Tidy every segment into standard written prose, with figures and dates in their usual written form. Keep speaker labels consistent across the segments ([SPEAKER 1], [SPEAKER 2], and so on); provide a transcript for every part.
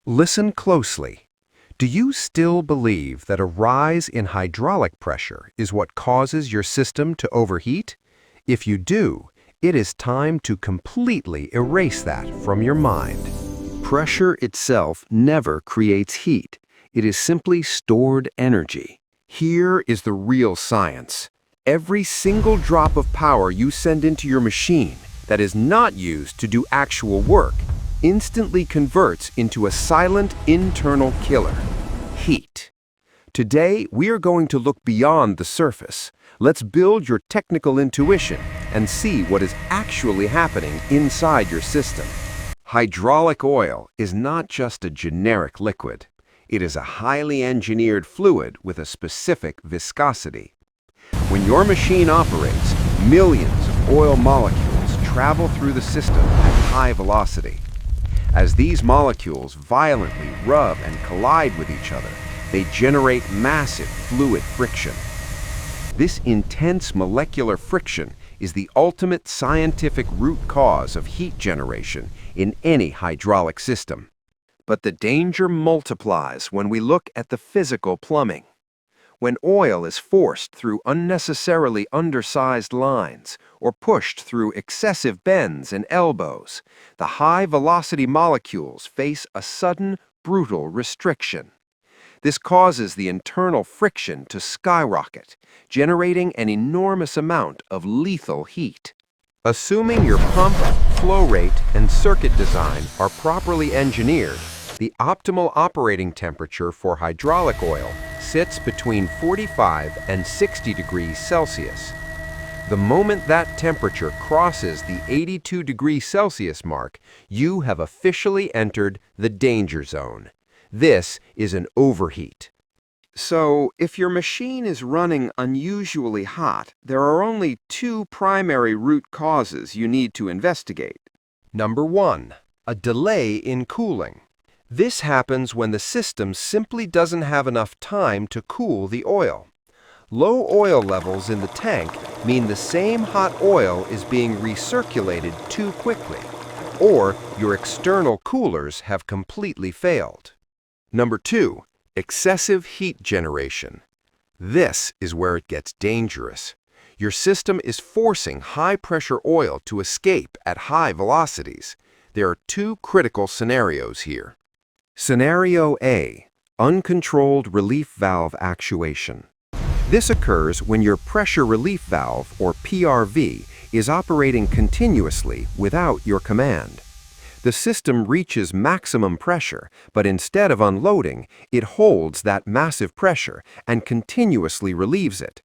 [SPEAKER 1] Listen closely. Do you still believe that a rise in hydraulic pressure is what causes your system to overheat? If you do, it is time to completely erase that from your mind.
[SPEAKER 2] Pressure itself never creates heat. It is simply stored energy.
[SPEAKER 1] Here is the real science. Every single drop of power you send into your machine that is not used to do actual work instantly converts into a silent internal killer: heat. Today, we are going to look beyond the surface. Let's build your technical intuition and see what is actually happening inside your system. Hydraulic oil is not just a generic liquid. It is a highly engineered fluid with a specific viscosity. When your machine operates, millions of oil molecules travel through the system at high velocity. As these molecules violently rub and collide with each other, they generate massive fluid friction. This intense molecular friction is the ultimate scientific root cause of heat generation in any hydraulic system. But the danger multiplies when we look at the physical plumbing. When oil is forced through unnecessarily undersized lines or pushed through excessive bends and elbows, the high-velocity molecules face a sudden, brutal restriction. This causes the internal friction to skyrocket, generating an enormous amount of lethal heat. Assuming your pump, flow rate, and circuit design are properly engineered, the optimal operating temperature for hydraulic oil sits between 45 and 60 degrees Celsius. The moment that temperature crosses the 82 degrees Celsius mark, you have officially entered the danger zone. This is an overheat. So, if your machine is running unusually hot, there are only two primary root causes you need to investigate. Number 1, a delay in cooling. This happens when the system simply doesn't have enough time to cool the oil. Low oil levels in the tank mean the same hot oil is being recirculated too quickly, or your external coolers have completely failed. Number 2, excessive heat generation. This is where it gets dangerous. Your system is forcing high-pressure oil to escape at high velocities. There are two critical scenarios here. Scenario A, uncontrolled relief valve actuation. This occurs when your pressure relief valve, or PRV, is operating continuously without your command. The system reaches maximum pressure, but instead of unloading, it holds that massive pressure and continuously relieves it.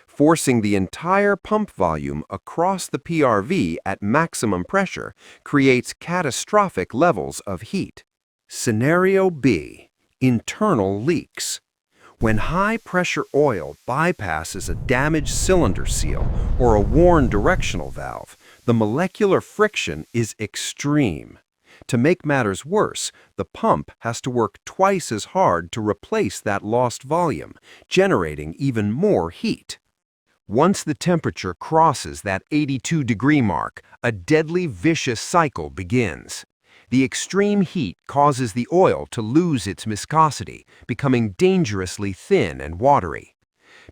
[SPEAKER 1] Forcing the entire pump volume across the PRV at maximum pressure creates catastrophic levels of heat. Scenario B, internal leaks. When high-pressure oil bypasses a damaged cylinder seal or a worn directional valve, the molecular friction is extreme. To make matters worse, the pump has to work twice as hard to replace that lost volume, generating even more heat. Once the temperature crosses that 82-degree mark, a deadly vicious cycle begins. The extreme heat causes the oil to lose its viscosity, becoming dangerously thin and watery.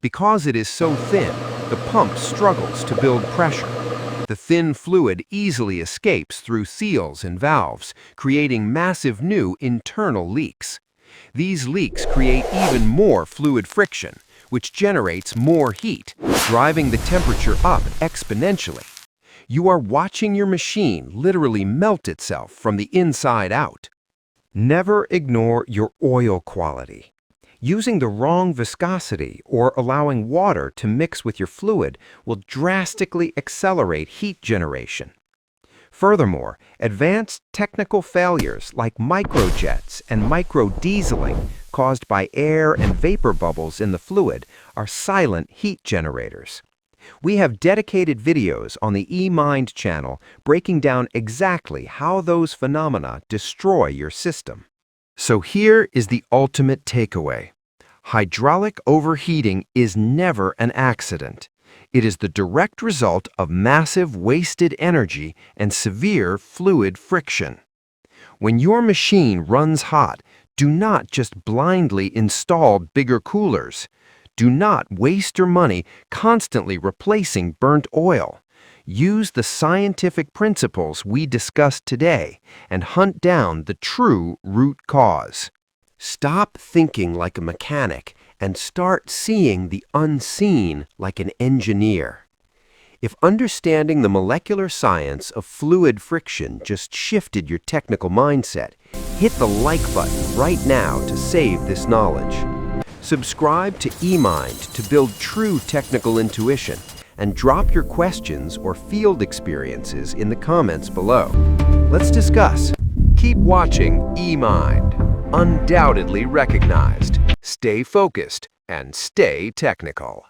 [SPEAKER 1] Because it is so thin, the pump struggles to build pressure. The thin fluid easily escapes through seals and valves, creating massive new internal leaks. These leaks create even more fluid friction, which generates more heat, driving the temperature up exponentially. You are watching your machine literally melt itself from the inside out. Never ignore your oil quality. Using the wrong viscosity or allowing water to mix with your fluid will drastically accelerate heat generation. Furthermore, advanced technical failures like microjets and microdieseling caused by air and vapor bubbles in the fluid are silent heat generators. We have dedicated videos on the eMind channel breaking down exactly how those phenomena destroy your system. So here is the ultimate takeaway. Hydraulic overheating is never an accident. It is the direct result of massive wasted energy and severe fluid friction. When your machine runs hot, do not just blindly install bigger coolers. Do not waste your money constantly replacing burnt oil. Use the scientific principles we discussed today and hunt down the true root cause. Stop thinking like a mechanic and start seeing the unseen like an engineer. If understanding the molecular science of fluid friction just shifted your technical mindset, hit the like button right now to save this knowledge. Subscribe to eMind to build true technical intuition, and drop your questions or field experiences in the comments below. Let's discuss. Keep watching eMind. Undoubtedly recognized. Stay focused and stay technical.